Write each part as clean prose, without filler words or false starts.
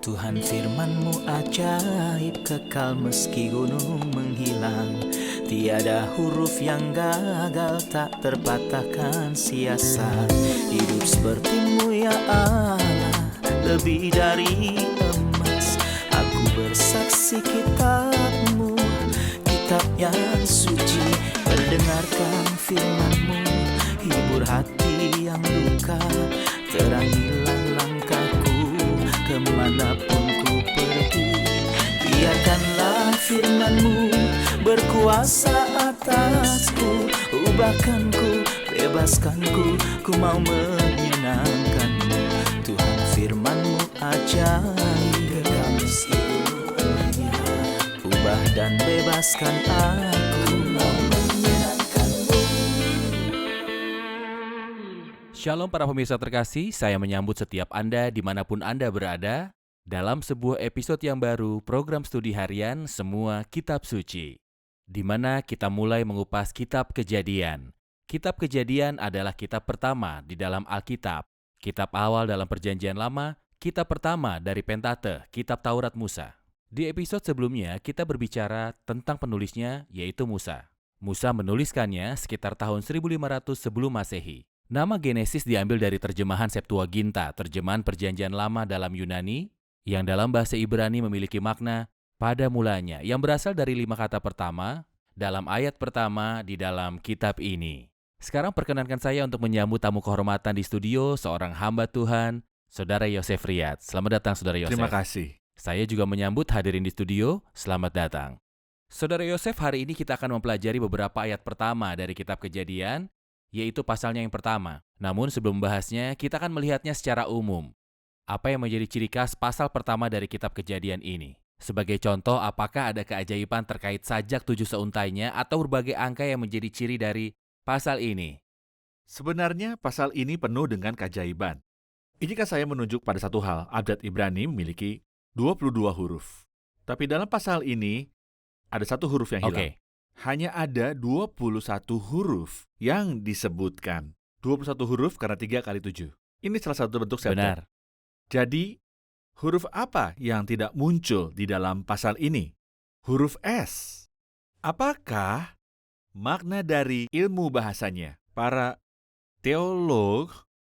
Tuhan firman-Mu ajaib, kekal meski gunung menghilang. Tiada huruf yang gagal, tak terpatahkan siasat. Hidup seperti-Mu ya Allah, lebih dari emas. Aku bersaksi kitab-Mu, kitab yang suci. Mendengarkan firman-Mu, hibur hati yang luka. Terangilah langkahku kemanapun ku pergi. Biarkanlah firman-Mu berkuasa atasku. Ubahkanku, bebaskanku, ku mau menyenangkan-Mu. Tuhan firman-Mu ajaib, kekal meski gunungnya. Ubah dan bebaskan aku, mau menyenangkan-Mu. Shalom para pemirsa terkasih, saya menyambut setiap Anda dimanapun Anda berada dalam sebuah episode yang baru program studi harian Semua Kitab Suci, di mana kita mulai mengupas kitab Kejadian. Kitab Kejadian adalah kitab pertama di dalam Alkitab, kitab awal dalam Perjanjian Lama, kitab pertama dari Pentateuch, kitab Taurat Musa. Di episode sebelumnya kita berbicara tentang penulisnya, yaitu Musa. Musa menuliskannya sekitar tahun 1500 sebelum Masehi. Nama Genesis diambil dari terjemahan Septuaginta, terjemahan Perjanjian Lama dalam Yunani, yang dalam bahasa Ibrani memiliki makna pada mulanya, yang berasal dari 5 kata pertama dalam ayat pertama di dalam kitab ini. Sekarang perkenankan saya untuk menyambut tamu kehormatan di studio, seorang hamba Tuhan, Saudara Yosef Riyad. Selamat datang, Saudara Yosef. Terima kasih. Saya juga menyambut hadirin di studio, selamat datang. Saudara Yosef, hari ini kita akan mempelajari beberapa ayat pertama dari kitab Kejadian, yaitu pasalnya yang pertama. Namun sebelum membahasnya, kita akan melihatnya secara umum. Apa yang menjadi ciri khas pasal pertama dari kitab Kejadian ini? Sebagai contoh, apakah ada keajaiban terkait sajak 7 seuntainya atau berbagai angka yang menjadi ciri dari pasal ini? Sebenarnya pasal ini penuh dengan keajaiban. Izinkan saya menunjuk pada satu hal, abjad Ibrani memiliki 22 huruf. Tapi dalam pasal ini, ada satu huruf yang hilang. Hanya ada 21 huruf yang disebutkan. 21 huruf karena 3 kali 7. Ini salah satu bentuk septet. Benar. Jadi, huruf apa yang tidak muncul di dalam pasal ini? Huruf S. Apakah makna dari ilmu bahasanya? Para teolog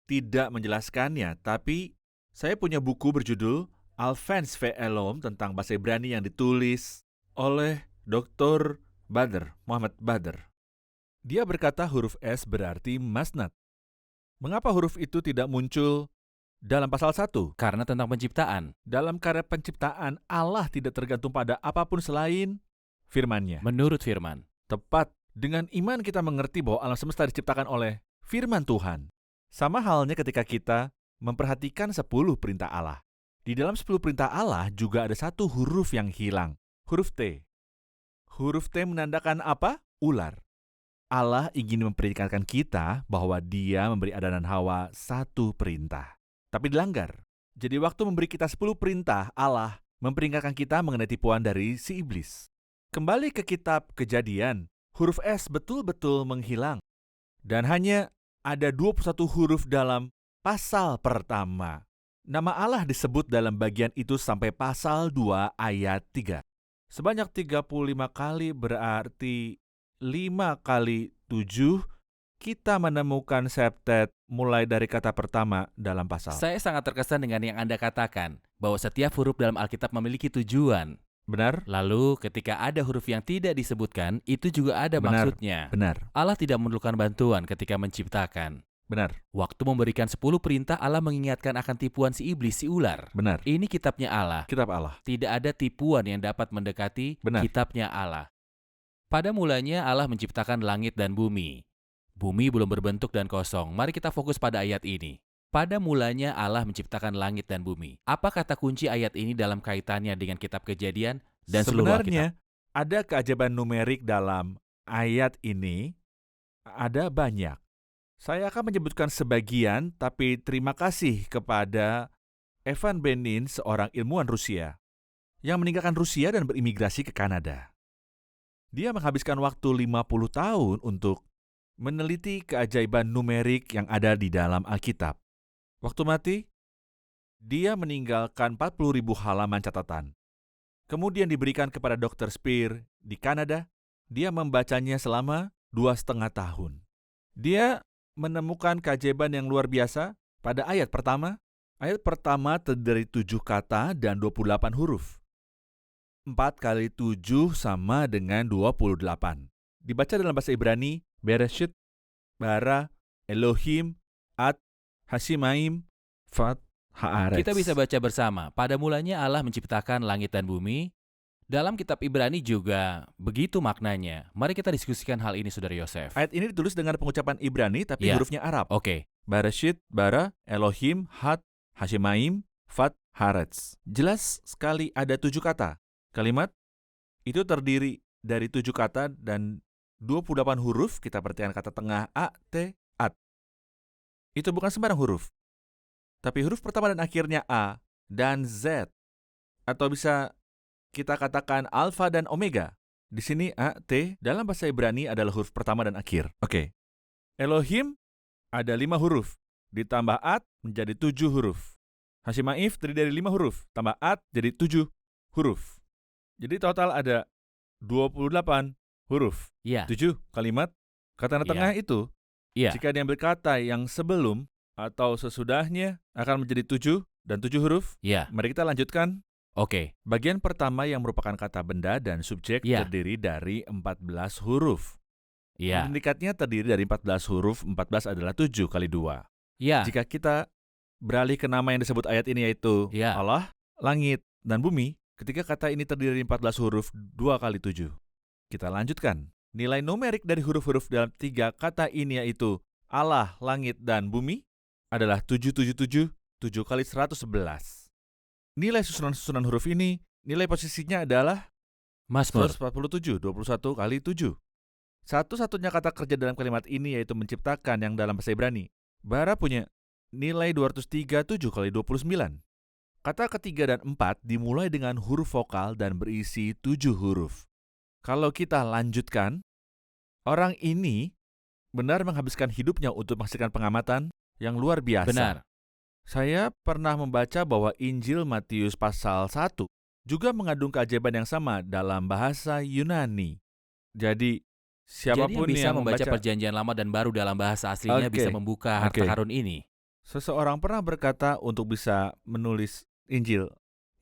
tidak menjelaskannya, tapi saya punya buku berjudul Alphonse V. Elom tentang bahasa Ibrani yang ditulis oleh Dr. Muhammad Badr. Dia berkata huruf S berarti masnad. Mengapa huruf itu tidak muncul dalam pasal 1? Karena tentang penciptaan. Dalam karya penciptaan, Allah tidak tergantung pada apapun selain firman-Nya. Menurut firman. Tepat, dengan iman kita mengerti bahwa alam semesta diciptakan oleh firman Tuhan. Sama halnya ketika kita memperhatikan 10 perintah Allah. Di dalam 10 perintah Allah juga ada satu huruf yang hilang, huruf T. Huruf T menandakan apa? Ular. Allah ingin memperingatkan kita bahwa Dia memberi Adam dan Hawa satu perintah. Tapi dilanggar. Jadi waktu memberi kita 10 perintah, Allah memperingatkan kita mengenai tipuan dari si iblis. Kembali ke kitab Kejadian, huruf S betul-betul menghilang. Dan hanya ada 21 huruf dalam pasal pertama. Nama Allah disebut dalam bagian itu sampai pasal 2 ayat 3. Sebanyak 35 kali berarti 5 kali 7 kita menemukan septet mulai dari kata pertama dalam pasal. Saya sangat terkesan dengan yang Anda katakan, bahwa setiap huruf dalam Alkitab memiliki tujuan. Benar? Lalu ketika ada huruf yang tidak disebutkan, itu juga ada maksudnya. Benar. Allah tidak memerlukan bantuan ketika menciptakan. Benar. Waktu memberikan 10 perintah, Allah mengingatkan akan tipuan si iblis, si ular. Benar. Ini kitabnya Allah. Kitab Allah. Tidak ada tipuan yang dapat mendekati kitabnya Allah. Pada mulanya Allah menciptakan langit dan bumi. Bumi belum berbentuk dan kosong. Mari kita fokus pada ayat ini. Pada mulanya Allah menciptakan langit dan bumi. Apa kata kunci ayat ini dalam kaitannya dengan kitab Kejadian dan seluruh Alkitab? Sebenarnya ada keajaiban numerik dalam ayat ini. Ada banyak. Saya akan menyebutkan sebagian, tapi terima kasih kepada Evan Benin, seorang ilmuwan Rusia, yang meninggalkan Rusia dan berimigrasi ke Kanada. Dia menghabiskan waktu 50 tahun untuk meneliti keajaiban numerik yang ada di dalam Alkitab. Waktu mati, dia meninggalkan 40.000 halaman catatan. Kemudian diberikan kepada Dr. Spear di Kanada. Dia membacanya selama 2,5 tahun. Dia menemukan keajaiban yang luar biasa pada ayat pertama. Ayat pertama terdiri dari 7 kata dan 28 huruf. 4 kali 7 sama dengan 28. Dibaca dalam bahasa Ibrani, Bereshit, bara, Elohim, Ad, Hashimaim, Fat, Haaretz. Kita bisa baca bersama, pada mulanya Allah menciptakan langit dan bumi. Dalam kitab Ibrani juga begitu maknanya. Mari kita diskusikan hal ini, Saudara Yosef. Ayat ini ditulis dengan pengucapan Ibrani tapi Ya. hurufnya Arab. Oke, Bereshit, bara, Elohim, Had, Hashimaim, Fat, Haaretz. Jelas sekali ada 7 kata. Kalimat itu terdiri dari 7 kata dan 28 huruf. Kita perhatikan kata tengah A, T, At. Itu bukan sembarang huruf. Tapi huruf pertama dan akhirnya A dan Z. Atau bisa kita katakan alfa dan omega. Di sini A, T dalam bahasa Ibrani adalah huruf pertama dan akhir. Oke. Elohim ada 5 huruf. Ditambah At menjadi 7 huruf. Hashimaif terdiri dari 5 huruf. Tambah At jadi 7 huruf. Jadi total ada 28 huruf. ya, 7 kalimat. Kata Iya. tengah itu, ya, jika diambil kata yang sebelum atau sesudahnya akan menjadi 7 dan 7 huruf. ya. Mari kita lanjutkan. Oke, Bagian pertama yang merupakan kata benda dan subjek Ya. terdiri dari 14 huruf. ya, Predikatnya terdiri dari 14 huruf, 14 adalah 7 kali 2. ya. Jika kita beralih ke nama yang disebut ayat ini yaitu Ya. Allah, langit, dan bumi, ketika kata ini terdiri dari 14 huruf, 2 kali 7. Kita lanjutkan. Nilai numerik dari huruf-huruf dalam 3 kata ini yaitu Allah, langit, dan bumi adalah 777, 7 kali 111. Nilai susunan-susunan huruf ini, nilai posisinya adalah Mazmur. 147, 21 kali 7. Satu-satunya kata kerja dalam kalimat ini yaitu menciptakan yang dalam bahasa Ibrani. Bara punya nilai 237 kali 29. Kata ketiga dan 4 dimulai dengan huruf vokal dan berisi 7 huruf. Kalau kita lanjutkan, orang ini benar menghabiskan hidupnya untuk menghasilkan pengamatan yang luar biasa. Benar. Saya pernah membaca bahwa Injil Matius pasal 1 juga mengandung keajaiban yang sama dalam bahasa Yunani. Jadi, siapapun Jadi yang bisa yang membaca Perjanjian Lama dan Baru dalam bahasa aslinya Oke. bisa membuka harta Oke. karun ini. Seseorang pernah berkata untuk bisa menulis Injil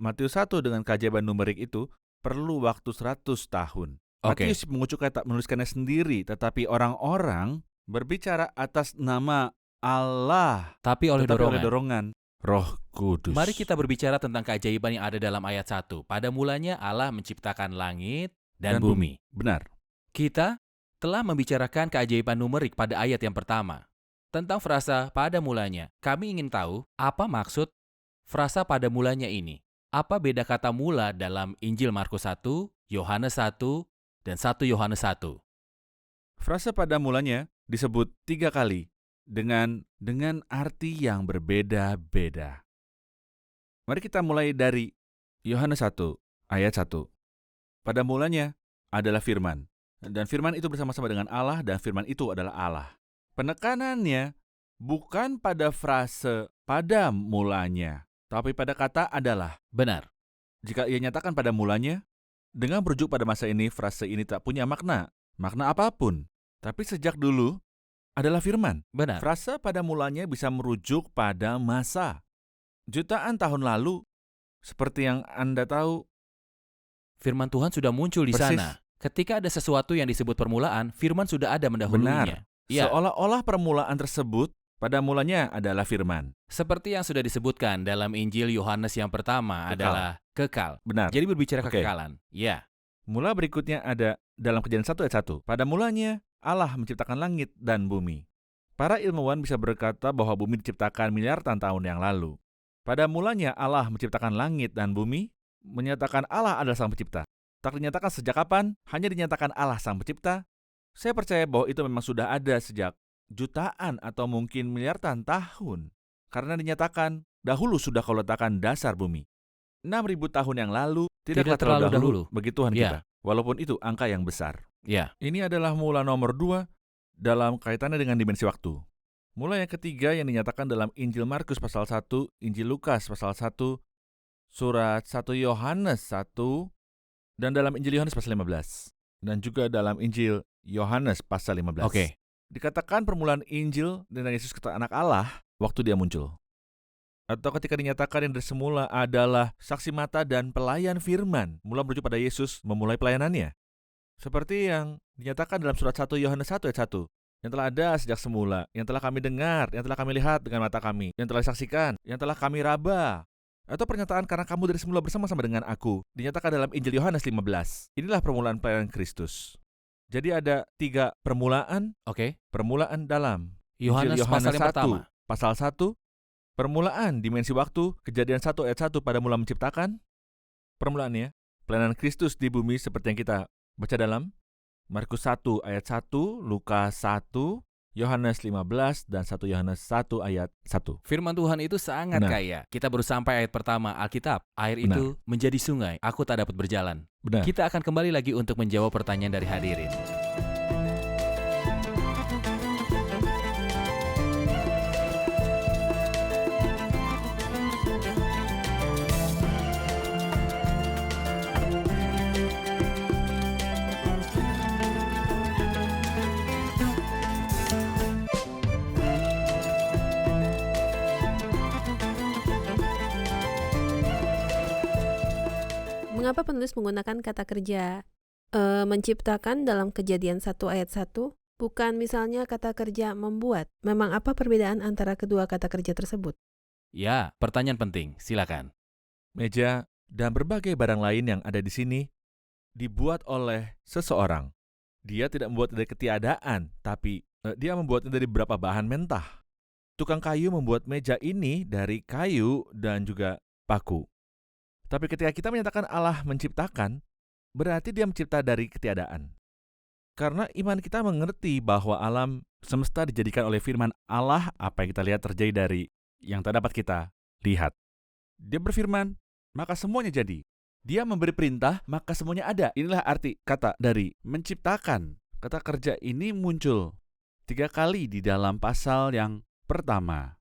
Matius 1 dengan keajaiban numerik itu perlu waktu 100 tahun. Oke. Matius mengucukkan tak menuliskannya sendiri, tetapi orang-orang berbicara atas nama Allah, Tapi oleh tetapi oleh dorongan. dorongan Roh Kudus. Mari kita berbicara tentang keajaiban yang ada dalam ayat 1. Pada mulanya Allah menciptakan langit dan bumi. Benar. Kita telah membicarakan keajaiban numerik pada ayat yang pertama. Tentang frasa pada mulanya, kami ingin tahu apa maksud frasa pada mulanya ini. Apa beda kata mula dalam Injil Markus 1, Yohanes 1, dan 1 Yohanes 1? Frasa pada mulanya disebut 3 kali dengan arti yang berbeda-beda. Mari kita mulai dari Yohanes 1 ayat 1. Pada mulanya adalah firman, dan firman itu bersama-sama dengan Allah, dan firman itu adalah Allah. Penekanannya bukan pada frase pada mulanya, tapi pada kata adalah. Benar. Jika ia nyatakan pada mulanya, dengan merujuk pada masa ini, frase ini tak punya makna apapun. Tapi sejak dulu adalah firman. Benar. Frasa pada mulanya bisa merujuk pada masa. Jutaan tahun lalu, seperti yang Anda tahu, Firman Tuhan sudah muncul di Persis. sana. Ketika ada sesuatu yang disebut permulaan, firman sudah ada mendahulunya. Iya. seolah-olah permulaan tersebut pada mulanya adalah firman. Seperti yang sudah disebutkan dalam Injil Yohanes yang pertama Kekal. adalah kekal. Benar. Jadi berbicara Oke. kekekalan. Ya. Mula berikutnya ada dalam Kejadian 1 ayat 1. Pada mulanya Allah menciptakan langit dan bumi. Para ilmuwan bisa berkata bahwa bumi diciptakan miliaran tahun yang lalu. Pada mulanya Allah menciptakan langit dan bumi, menyatakan Allah adalah sang pencipta. Tak dinyatakan sejak kapan, hanya dinyatakan Allah sang pencipta. Saya percaya bahwa itu memang sudah ada sejak jutaan atau mungkin miliaran tahun. Karena dinyatakan dahulu sudah kau letakkan dasar bumi. 6.000 tahun yang lalu tidaklah Tidak terlalu dahulu. bagi Tuhan Ya. kita. Walaupun itu angka yang besar. Ya. Ini adalah mula nomor 2 dalam kaitannya dengan dimensi waktu. Mulai yang ketiga yang dinyatakan dalam Injil Markus pasal 1, Injil Lukas pasal 1, surat 1 Yohanes 1, dan dalam Injil Yohanes pasal 15. Dan juga dalam Injil Yohanes pasal 15. Oke. Dikatakan permulaan Injil tentang Yesus kata anak Allah waktu dia muncul. Atau ketika dinyatakan yang dari semula adalah saksi mata dan pelayan firman, mula merujuk pada Yesus memulai pelayanannya. Seperti yang dinyatakan dalam surat 1 Yohanes 1 ayat 1. Yang telah ada sejak semula, yang telah kami dengar, yang telah kami lihat dengan mata kami, yang telah disaksikan, yang telah kami raba. Atau pernyataan karena kamu dari semula bersama-sama dengan aku, dinyatakan dalam Injil Yohanes 15. Inilah permulaan pelayanan Kristus. Jadi ada 3 permulaan, Oke. permulaan dalam Yohanes Injil pasal yang 1, pertama. pasal 1, permulaan dimensi waktu, Kejadian 1 ayat 1 pada mula menciptakan. Permulaannya, pelayanan Kristus di bumi seperti yang kita baca dalam Markus 1 ayat 1, Lukas 1, Yohanes 15, dan 1 Yohanes 1 ayat 1. Firman Tuhan itu sangat Benar. kaya. Kita baru sampai ayat pertama Alkitab. Air Benar. itu menjadi sungai. Aku tak dapat berjalan. Benar. Kita akan kembali lagi untuk menjawab pertanyaan dari hadirin. Mengapa penulis menggunakan kata kerja menciptakan dalam Kejadian 1 ayat 1, bukan misalnya kata kerja membuat? Memang apa perbedaan antara kedua kata kerja tersebut? Ya, pertanyaan penting. Silakan. Meja dan berbagai barang lain yang ada di sini dibuat oleh seseorang. Dia tidak membuat dari ketiadaan, tapi dia membuatnya dari beberapa bahan mentah. Tukang kayu membuat meja ini dari kayu dan juga paku. Tapi ketika kita menyatakan Allah menciptakan, berarti dia mencipta dari ketiadaan. Karena iman kita mengerti bahwa alam semesta dijadikan oleh firman Allah, apa yang kita lihat terjadi dari yang tak dapat kita lihat. Dia berfirman, maka semuanya jadi. Dia memberi perintah, maka semuanya ada. Inilah arti kata dari menciptakan. Kata kerja ini muncul 3 kali di dalam pasal yang pertama.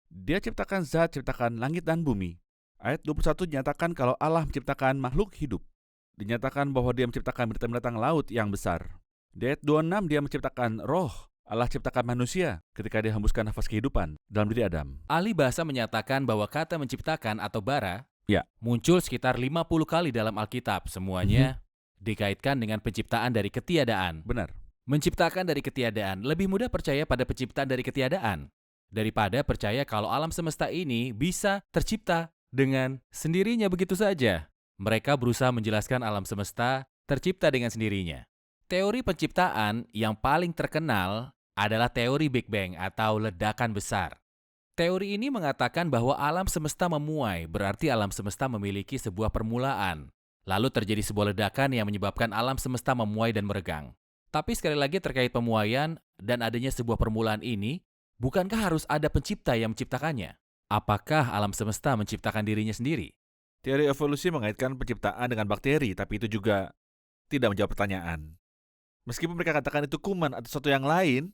Dia ciptakan zat, ciptakan langit dan bumi. Ayat 21 dinyatakan kalau Allah menciptakan makhluk hidup. Dinyatakan bahwa dia menciptakan binatang-binatang laut yang besar. Di ayat 26 dia menciptakan roh. Allah ciptakan manusia ketika dia hembuskan nafas kehidupan dalam diri Adam. Ahli bahasa menyatakan bahwa kata menciptakan atau bara Ya. muncul sekitar 50 kali dalam Alkitab. Semuanya dikaitkan dengan penciptaan dari ketiadaan. Benar. Menciptakan dari ketiadaan, lebih mudah percaya pada penciptaan dari ketiadaan daripada percaya kalau alam semesta ini bisa tercipta dengan sendirinya begitu saja. Mereka berusaha menjelaskan alam semesta tercipta dengan sendirinya. Teori penciptaan yang paling terkenal adalah teori Big Bang atau ledakan besar. Teori ini mengatakan bahwa alam semesta memuai, berarti alam semesta memiliki sebuah permulaan. Lalu terjadi sebuah ledakan yang menyebabkan alam semesta memuai dan meregang. Tapi sekali lagi terkait pemuaian dan adanya sebuah permulaan ini, bukankah harus ada pencipta yang menciptakannya? Apakah alam semesta menciptakan dirinya sendiri? Teori evolusi mengaitkan penciptaan dengan bakteri, tapi itu juga tidak menjawab pertanyaan. Meskipun mereka katakan itu kuman atau sesuatu yang lain,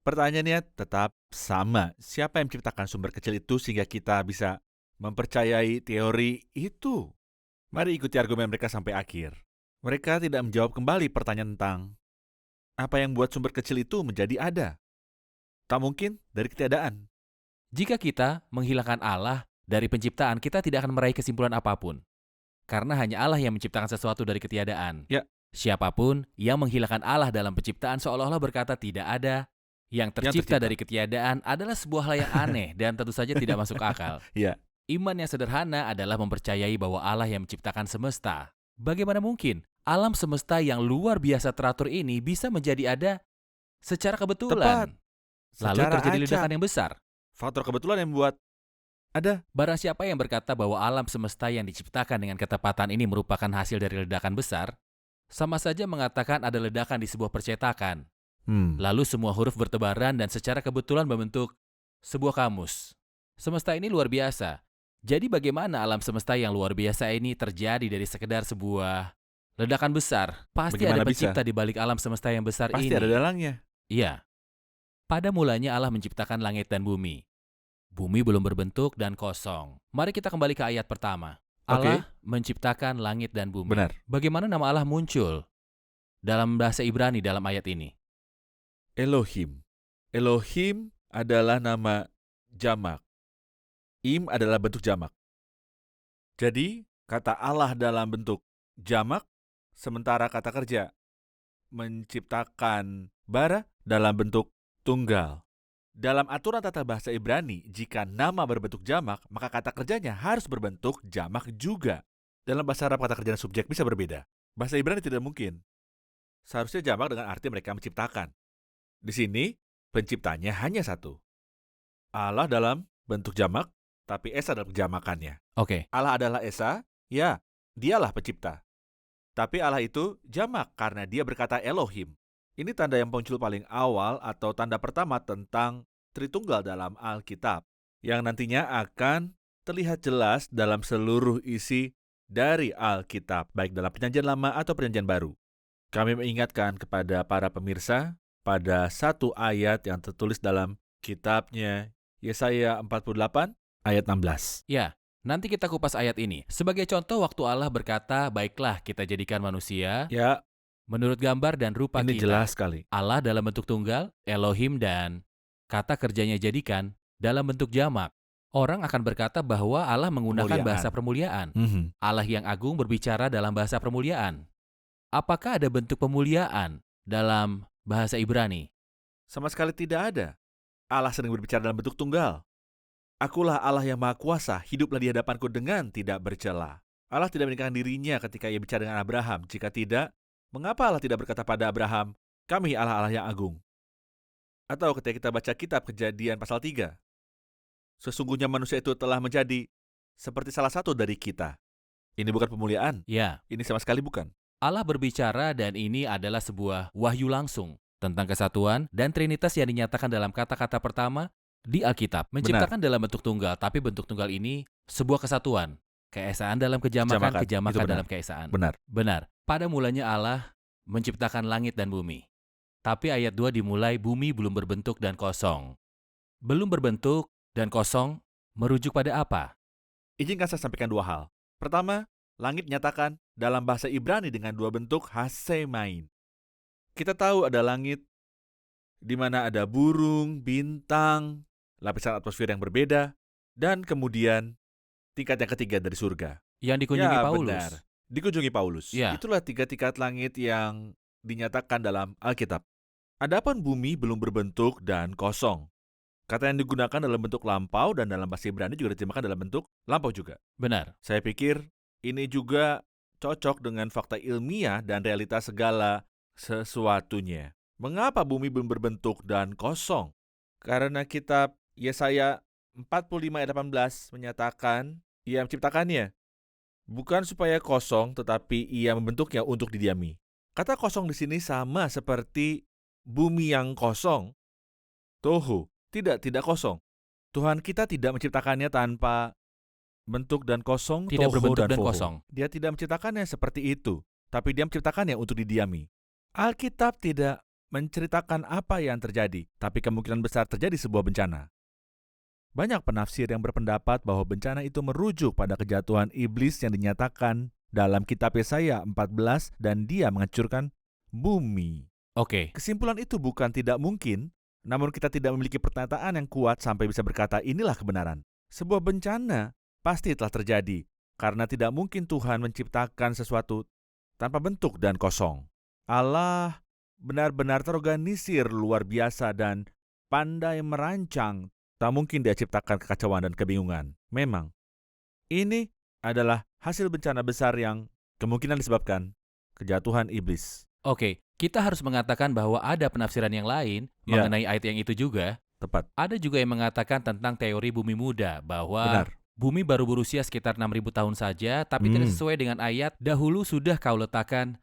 pertanyaannya tetap sama. Siapa yang menciptakan sumber kecil itu sehingga kita bisa mempercayai teori itu? Mari ikuti argumen mereka sampai akhir. Mereka tidak menjawab kembali pertanyaan tentang apa yang membuat sumber kecil itu menjadi ada. Tak mungkin dari ketiadaan. Jika kita menghilangkan Allah dari penciptaan, kita tidak akan meraih kesimpulan apapun. Karena hanya Allah yang menciptakan sesuatu dari ketiadaan. Ya. Siapapun yang menghilangkan Allah dalam penciptaan seolah-olah berkata tidak ada. Yang tercipta dari ketiadaan adalah sebuah hal yang aneh dan tentu saja tidak masuk akal. Ya. Iman yang sederhana adalah mempercayai bahwa Allah yang menciptakan semesta. Bagaimana mungkin alam semesta yang luar biasa teratur ini bisa menjadi ada secara kebetulan? Lalu Secara terjadi acak. ledakan yang besar. Faktor kebetulan yang membuat ada. Barang siapa yang berkata bahwa alam semesta yang diciptakan dengan ketepatan ini merupakan hasil dari ledakan besar, sama saja mengatakan ada ledakan di sebuah percetakan. Lalu semua huruf bertebaran dan secara kebetulan membentuk sebuah kamus. Semesta ini luar biasa. Jadi bagaimana alam semesta yang luar biasa ini terjadi dari sekedar sebuah ledakan besar? Pasti Bagaimana ada bisa? pencipta di balik alam semesta yang besar Pasti ini. ada dalangnya. Iya. Pada mulanya Allah menciptakan langit dan bumi. Bumi belum berbentuk dan kosong. Mari kita kembali ke ayat pertama. Allah menciptakan langit dan bumi. Benar. Bagaimana nama Allah muncul dalam bahasa Ibrani dalam ayat ini? Elohim. Elohim adalah nama jamak. Im adalah bentuk jamak. Jadi, kata Allah dalam bentuk jamak, sementara kata kerja menciptakan bara dalam bentuk tunggal. Dalam aturan tata bahasa Ibrani, jika nama berbentuk jamak, maka kata kerjanya harus berbentuk jamak juga. Dalam bahasa Arab, kata kerja dan subjek bisa berbeda. Bahasa Ibrani tidak mungkin. Seharusnya jamak dengan arti mereka menciptakan. Di sini, penciptanya hanya satu. Allah dalam bentuk jamak, tapi Esa dalam kejamakannya. Oke. Allah adalah Esa, ya, dialah pencipta. Tapi Allah itu jamak karena dia berkata Elohim. Ini tanda yang muncul paling awal atau tanda pertama tentang Tritunggal dalam Alkitab, yang nantinya akan terlihat jelas dalam seluruh isi dari Alkitab, baik dalam Perjanjian Lama atau Perjanjian Baru. Kami mengingatkan kepada para pemirsa pada satu ayat yang tertulis dalam kitabnya Yesaya 48 ayat 16. Ya, nanti kita kupas ayat ini. Sebagai contoh, waktu Allah berkata, baiklah kita jadikan manusia Ya, menurut gambar dan rupa ini kita. jelas sekali. Allah dalam bentuk tunggal, Elohim, dan kata kerjanya jadikan dalam bentuk jamak. Orang akan berkata bahwa Allah menggunakan Permuliaan. bahasa permuliaan. Mhm. Allah yang agung berbicara dalam bahasa permuliaan. Apakah ada bentuk pemuliaan dalam bahasa Ibrani? Sama sekali tidak ada. Allah sering berbicara dalam bentuk tunggal. Akulah Allah yang Maha Kuasa, hiduplah di hadapanku dengan tidak bercela. Allah tidak menikahkan dirinya ketika ia bicara dengan Abraham. Jika tidak, mengapa Allah tidak berkata pada Abraham, kami Allah-Allah yang agung? Atau ketika kita baca kitab Kejadian pasal 3, sesungguhnya manusia itu telah menjadi seperti salah satu dari kita. Ini bukan pemuliaan, Ya, ini sama sekali bukan. Allah berbicara dan ini adalah sebuah wahyu langsung tentang kesatuan dan trinitas yang dinyatakan dalam kata-kata pertama di Alkitab. Menciptakan dalam bentuk tunggal, tapi bentuk tunggal ini sebuah kesatuan. Keesaan dalam kejamakan, kejamakan itu benar. dalam keesaan. Benar. Benar. Pada mulanya Allah menciptakan langit dan bumi. Tapi ayat 2 dimulai bumi belum berbentuk dan kosong. Belum berbentuk dan kosong merujuk pada apa? Izinkan saya sampaikan dua hal. Pertama, langit nyatakan dalam bahasa Ibrani dengan dua bentuk hasemain. Kita tahu ada langit di mana ada burung, bintang, lapisan atmosfer yang berbeda, dan kemudian tingkat yang ketiga dari surga. Yang dikunjungi Ya, Paulus. benar. Dikunjungi Paulus. Ya. Itulah tiga tingkat langit yang dinyatakan dalam Alkitab. Adapun bumi belum berbentuk dan kosong. Kata yang digunakan dalam bentuk lampau dan dalam bahasa Ibrani juga diterjemahkan dalam bentuk lampau juga. Benar. Saya pikir ini juga cocok dengan fakta ilmiah dan realitas segala sesuatunya. Mengapa bumi belum berbentuk dan kosong? Karena kitab Yesaya 45 ayat 18 menyatakan ia menciptakannya. Bukan supaya kosong, tetapi ia membentuknya untuk didiami. Kata kosong di sini sama seperti bumi yang kosong. Tohu, tidak kosong. Tuhan kita tidak menciptakannya tanpa bentuk dan kosong, Tidak tohu berbentuk dan fohu. kosong. Dia tidak menciptakannya seperti itu, tapi dia menciptakannya untuk didiami. Alkitab tidak menceritakan apa yang terjadi, tapi kemungkinan besar terjadi sebuah bencana. Banyak penafsir yang berpendapat bahwa bencana itu merujuk pada kejatuhan iblis yang dinyatakan dalam kitab Yesaya 14 dan dia menghancurkan bumi. Oke. Kesimpulan itu bukan tidak mungkin, namun kita tidak memiliki pernyataan yang kuat sampai bisa berkata inilah kebenaran. Sebuah bencana pasti telah terjadi, karena tidak mungkin Tuhan menciptakan sesuatu tanpa bentuk dan kosong. Allah benar-benar terorganisir luar biasa dan pandai merancang. Tak mungkin dia ciptakan kekacauan dan kebingungan. Memang, ini adalah hasil bencana besar yang kemungkinan disebabkan kejatuhan iblis. Oke, kita harus mengatakan bahwa ada penafsiran yang lain Ya. mengenai ayat yang itu juga. Tepat. Ada juga yang mengatakan tentang teori bumi muda, bahwa Benar. bumi baru berusia sekitar 6.000 tahun saja, tapi tidak sesuai dengan ayat, dahulu sudah kau letakkan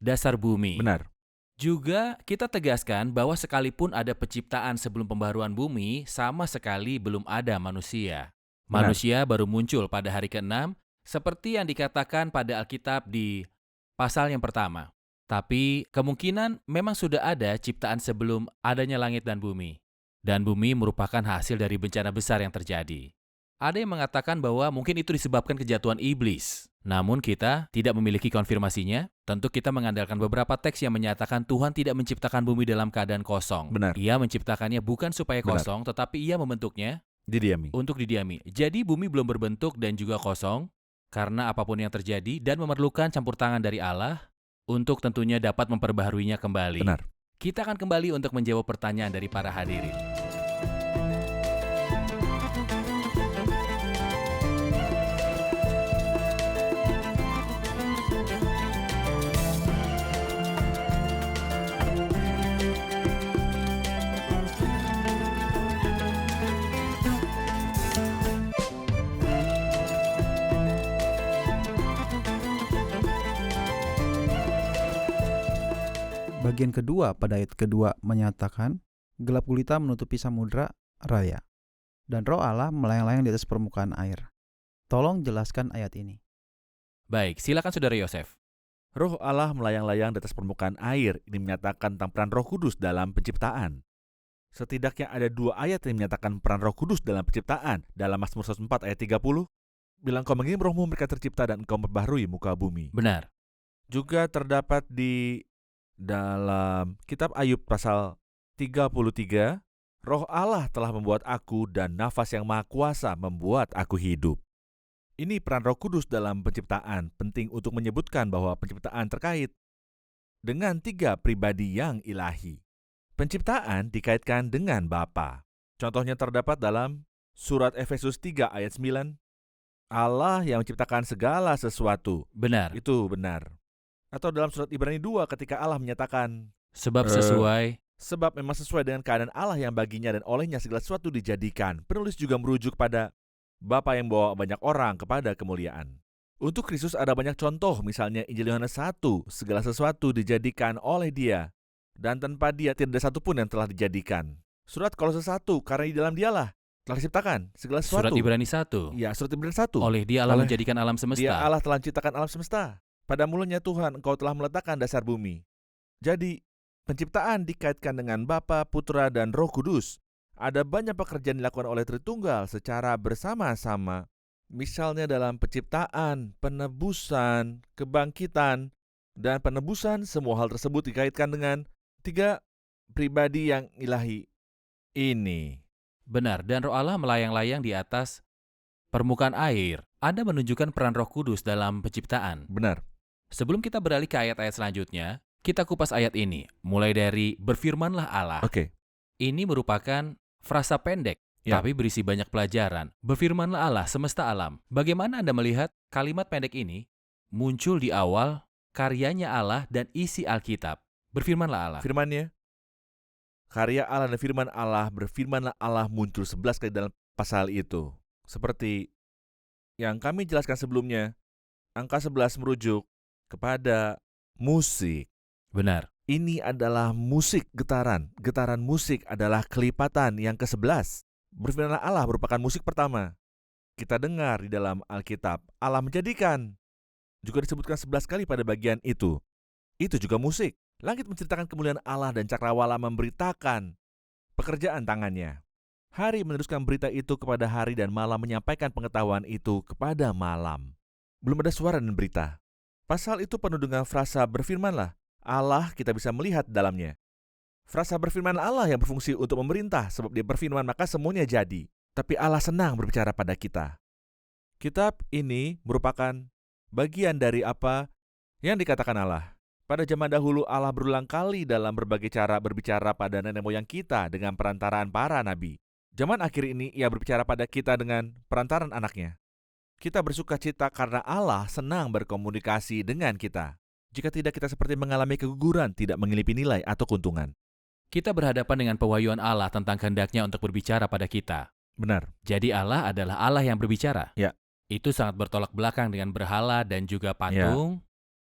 dasar bumi. Benar. Juga kita tegaskan bahwa sekalipun ada penciptaan sebelum pembaharuan bumi, sama sekali belum ada manusia. Benar. Manusia baru muncul pada hari ke-6, seperti yang dikatakan pada Alkitab di pasal yang pertama. Tapi kemungkinan memang sudah ada ciptaan sebelum adanya langit dan bumi. Dan bumi merupakan hasil dari bencana besar yang terjadi. Ada yang mengatakan bahwa mungkin itu disebabkan kejatuhan iblis. Namun kita tidak memiliki konfirmasinya. Tentu kita mengandalkan beberapa teks yang menyatakan Tuhan tidak menciptakan bumi dalam keadaan kosong. Benar. Ia menciptakannya bukan supaya Benar. kosong, tetapi ia membentuknya Didiami. untuk didiami. Jadi bumi belum berbentuk dan juga kosong karena apapun yang terjadi dan memerlukan campur tangan dari Allah untuk tentunya dapat memperbaharuinya kembali. Benar. Kita akan kembali untuk menjawab pertanyaan dari para hadirin. Bagian kedua pada ayat kedua menyatakan, gelap gulita menutupi samudra raya, dan roh Allah melayang-layang di atas permukaan air. Tolong jelaskan ayat ini. Baik, silakan Saudara Yosef. Roh Allah melayang-layang di atas permukaan air ini menyatakan tentang peran Roh Kudus dalam penciptaan. Setidaknya ada 2 ayat yang menyatakan peran Roh Kudus dalam penciptaan. Dalam Mazmur 104 ayat 30, bilang kau mengirim rohmu mereka tercipta dan engkau memperbaharui muka bumi. Benar. Juga terdapat di dalam kitab Ayub pasal 33, Roh Allah telah membuat aku dan nafas yang maha kuasa membuat aku hidup. Ini peran Roh Kudus dalam penciptaan, penting untuk menyebutkan bahwa penciptaan terkait dengan 3 pribadi yang ilahi. Penciptaan dikaitkan dengan Bapa. Contohnya terdapat dalam surat Efesus 3 ayat 9, Allah yang menciptakan segala sesuatu. Benar. Itu benar. Atau dalam surat Ibrani 2 ketika Allah menyatakan, Sebab sesuai. sebab memang sesuai dengan keadaan Allah yang baginya dan olehnya segala sesuatu dijadikan. Penulis juga merujuk pada Bapa yang membawa banyak orang kepada kemuliaan. Untuk Kristus ada banyak contoh, misalnya Injil Yohanes 1, segala sesuatu dijadikan oleh Dia, dan tanpa Dia tidak ada satupun yang telah dijadikan. Surat Kolose 1, karena di dalam Dialah telah diciptakan segala sesuatu. Surat Ibrani 1. Ya, surat Ibrani 1. Oleh Dia Allah Oleh menjadikan alam semesta. Dia Allah telah menciptakan alam semesta. Pada mulanya Tuhan, Engkau telah meletakkan dasar bumi. Jadi, penciptaan dikaitkan dengan Bapa, Putra, dan Roh Kudus. Ada banyak pekerjaan dilakukan oleh Tritunggal secara bersama-sama. Misalnya dalam penciptaan, penebusan, kebangkitan, dan penebusan, semua hal tersebut dikaitkan dengan 3 pribadi yang ilahi ini. Benar, dan Roh Allah melayang-layang di atas permukaan air. Anda menunjukkan peran Roh Kudus dalam penciptaan. Benar. Sebelum kita beralih ke ayat-ayat selanjutnya, kita kupas ayat ini. Mulai dari berfirmanlah Allah. Oke. Ini merupakan frasa pendek, Ya. tapi berisi banyak pelajaran. Berfirmanlah Allah semesta alam. Bagaimana Anda melihat kalimat pendek ini muncul di awal karyanya Allah dan isi Alkitab? Berfirmanlah Allah. Firman-Nya, karya Allah dan firman Allah, berfirmanlah Allah muncul 11 kali dalam pasal itu. Seperti yang kami jelaskan sebelumnya, angka 11 merujuk kepada musik. Benar. Ini adalah musik getaran. Getaran musik adalah kelipatan yang ke-11. Berfirmanlah Allah merupakan musik pertama. Kita dengar di dalam Alkitab, Allah menjadikan. Juga disebutkan 11 kali pada bagian itu. Itu juga musik. Langit menceritakan kemuliaan Allah dan cakrawala memberitakan pekerjaan tangannya. Hari meneruskan berita itu kepada hari dan malam menyampaikan pengetahuan itu kepada malam. Belum ada suara dan berita. Pasal itu penuh dengan frasa berfirmanlah Allah, kita bisa melihat dalamnya. Frasa berfirman Allah yang berfungsi untuk memerintah, sebab Dia berfirman maka semuanya jadi. Tapi Allah senang berbicara pada kita. Kitab ini merupakan bagian dari apa yang dikatakan Allah. Pada zaman dahulu Allah berulang kali dalam berbagai cara berbicara pada nenek moyang kita dengan perantaraan para nabi. Zaman akhir ini Ia berbicara pada kita dengan perantaran anaknya. Kita bersuka cita karena Allah senang berkomunikasi dengan kita. Jika tidak, kita seperti mengalami keguguran, tidak mengilipi nilai atau keuntungan. Kita berhadapan dengan pewahyuan Allah tentang kehendaknya untuk berbicara pada kita. Benar. Jadi Allah adalah Allah yang berbicara. Ya. Itu sangat bertolak belakang dengan berhala dan juga patung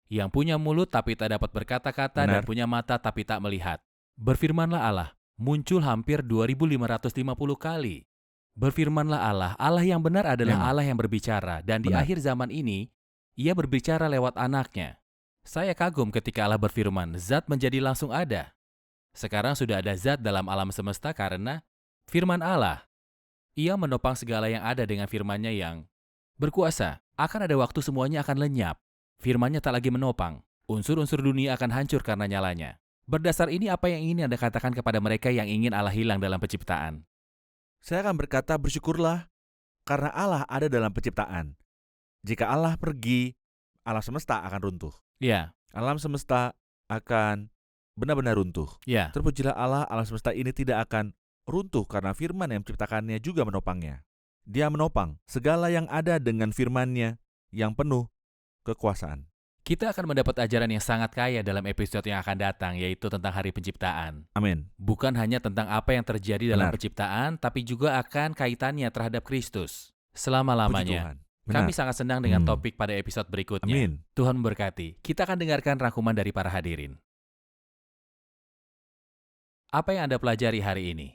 yang punya mulut tapi tak dapat berkata-kata dan Benar. punya mata tapi tak melihat. Berfirmanlah Allah, muncul hampir 2550 kali. Berfirmanlah Allah, Allah yang benar adalah Memang. Allah yang berbicara. Dan di Benar. akhir zaman ini, Ia berbicara lewat anaknya. Saya kagum ketika Allah berfirman, zat menjadi langsung ada. Sekarang sudah ada zat dalam alam semesta karena Firman Allah. Ia menopang segala yang ada dengan firman-Nya yang berkuasa. Akan ada waktu semuanya akan lenyap. Firman-Nya tak lagi menopang. Unsur-unsur dunia akan hancur karena nyalanya. Berdasar ini apa yang ingin Anda katakan kepada mereka yang ingin Allah hilang dalam penciptaan? Saya akan berkata bersyukurlah karena Allah ada dalam penciptaan. Jika Allah pergi, alam semesta akan runtuh. Ya, Alam semesta akan benar-benar runtuh. ya. Terpujilah Allah, alam semesta ini tidak akan runtuh karena firman yang menciptakannya juga menopangnya. Dia menopang segala yang ada dengan firman-Nya yang penuh kekuasaan. Kita akan mendapat ajaran yang sangat kaya dalam episode yang akan datang, yaitu tentang hari penciptaan. Amin. Bukan hanya tentang apa yang terjadi dalam Benar. penciptaan, tapi juga akan kaitannya terhadap Kristus Puji selama-lamanya. Tuhan. Benar. Kami sangat senang dengan topik pada episode berikutnya. Amin. Tuhan memberkati. Kita akan dengarkan rangkuman dari para hadirin. Apa yang Anda pelajari hari ini?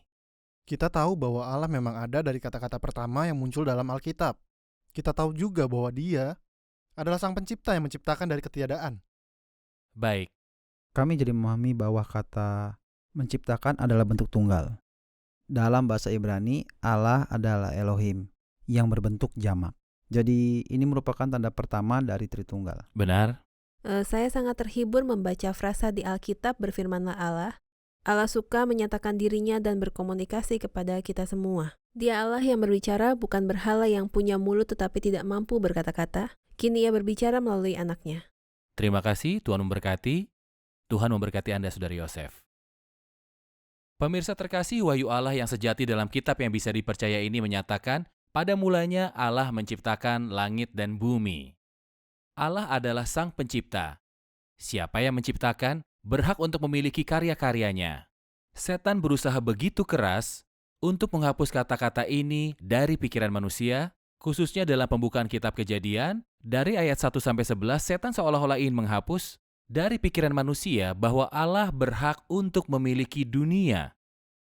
Kita tahu bahwa Allah memang ada dari kata-kata pertama yang muncul dalam Alkitab. Kita tahu juga bahwa Dia adalah Sang Pencipta yang menciptakan dari ketiadaan. Baik, Kami jadi memahami bahwa kata menciptakan adalah bentuk tunggal. Dalam bahasa Ibrani, Allah adalah Elohim yang berbentuk jamak. Jadi ini merupakan tanda pertama dari Tritunggal. benar? Saya sangat terhibur membaca frasa di Alkitab berfirmanlah Allah. Allah suka menyatakan dirinya dan berkomunikasi kepada kita semua. Dia Allah yang berbicara, bukan berhala yang punya mulut tetapi tidak mampu berkata-kata. Kini ia berbicara melalui anaknya. Terima kasih, Tuhan memberkati. Tuhan memberkati Anda, Saudara Yosef. Pemirsa terkasih, wahyu Allah yang sejati dalam kitab yang bisa dipercaya ini menyatakan, pada mulanya Allah menciptakan langit dan bumi. Allah adalah Sang Pencipta. Siapa yang menciptakan berhak untuk memiliki karya-karyanya. Setan berusaha begitu keras untuk menghapus kata-kata ini dari pikiran manusia, khususnya dalam pembukaan kitab Kejadian, dari ayat 1-11, setan seolah-olah ingin menghapus dari pikiran manusia bahwa Allah berhak untuk memiliki dunia.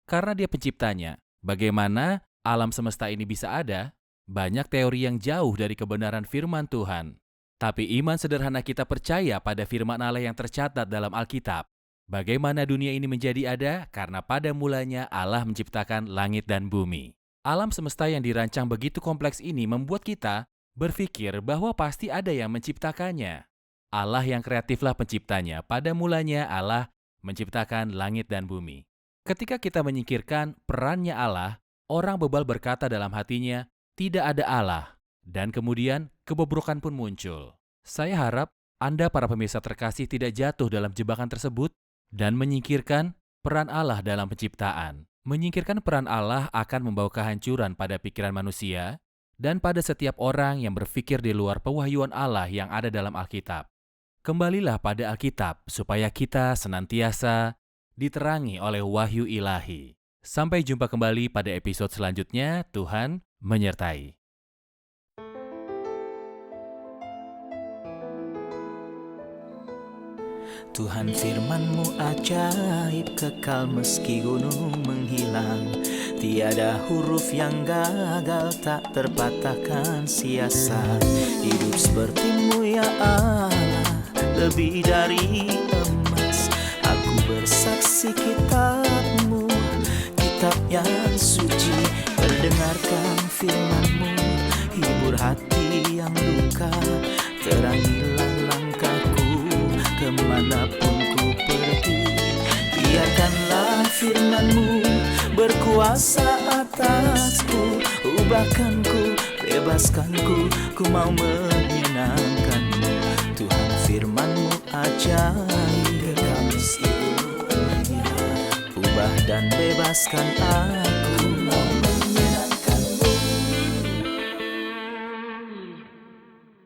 Karena Dia penciptanya, bagaimana alam semesta ini bisa ada? Banyak teori yang jauh dari kebenaran firman Tuhan. Tapi iman sederhana kita percaya pada firman Allah yang tercatat dalam Alkitab. Bagaimana dunia ini menjadi ada? Karena pada mulanya Allah menciptakan langit dan bumi. Alam semesta yang dirancang begitu kompleks ini membuat kita berpikir bahwa pasti ada yang menciptakannya. Allah yang kreatiflah penciptanya. Pada mulanya Allah menciptakan langit dan bumi. Ketika kita menyingkirkan perannya Allah, orang bebal berkata dalam hatinya, tidak ada Allah. Dan kemudian kebobrokan pun muncul. Saya harap Anda para pemirsa terkasih tidak jatuh dalam jebakan tersebut dan menyingkirkan peran Allah dalam penciptaan. Menyingkirkan peran Allah akan membawa kehancuran pada pikiran manusia dan pada setiap orang yang berpikir di luar pewahyuan Allah yang ada dalam Alkitab. Kembalilah pada Alkitab supaya kita senantiasa diterangi oleh wahyu ilahi. Sampai jumpa kembali pada episode selanjutnya. Tuhan menyertai. Tuhan firman-Mu ajaib, kekal meski gunung menghilang. Tiada huruf yang gagal, tak terpatahkan sia-sia. Hidup seperti-Mu ya Allah, lebih dari emas. Aku bersaksi kitab-Mu, kitab yang suci. Terdengarkan firman-Mu, hibur hati yang duka. Terangilah langkahku kemanapun ku pergi. Biarkanlah firman-Mu berkuasa atasku. Ubahkanku, bebaskanku, ku mau menyenangkan-Mu. Tuhan firman-Mu ajaib, kekal meski gunung. Ubah dan bebaskan aku.